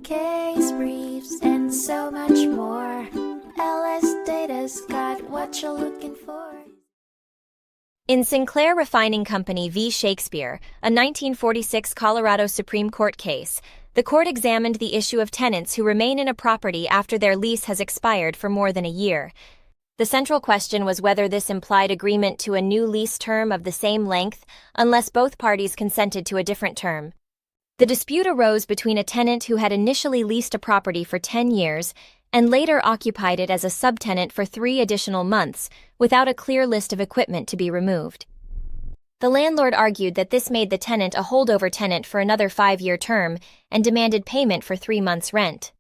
case briefs, and so much more. LSData's got what you're looking for. In Sinclair Refining Company v. Shakespeare, a 1946 Colorado Supreme Court case, the court examined the issue of tenants who remain in a property after their lease has expired for more than a year. The central question was whether this implied agreement to a new lease term of the same length unless both parties consented to a different term. The dispute arose between a tenant who had initially leased a property for 10 years and later occupied it as a subtenant for 3 additional months without a clear list of equipment to be removed. The landlord argued that this made the tenant a holdover tenant for another 5-year term and demanded payment for 3 months' rent.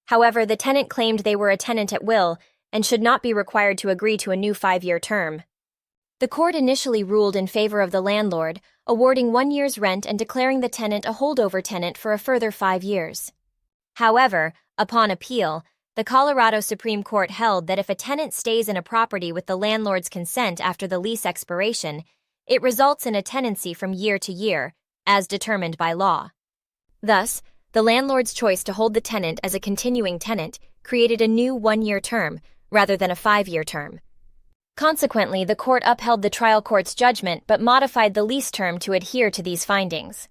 However, the tenant claimed they were a tenant at will and should not be required to agree to a new 5-year term. The court initially ruled in favor of the landlord, awarding 1 year's rent and declaring the tenant a holdover tenant for a further 5 years. However, upon appeal, the Colorado Supreme Court held that if a tenant stays in a property with the landlord's consent after the lease expiration, it results in a tenancy from year to year, as determined by law. Thus, the landlord's choice to hold the tenant as a continuing tenant created a new 1-year term, rather than a 5-year term. Consequently, the court upheld the trial court's judgment but modified the lease term to adhere to these findings.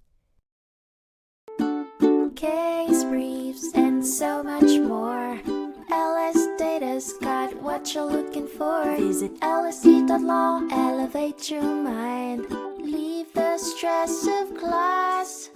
Case briefs, and so much more. LSData's got what you're looking for. Visit lsd.law, elevate your mind. Leave the stress of class.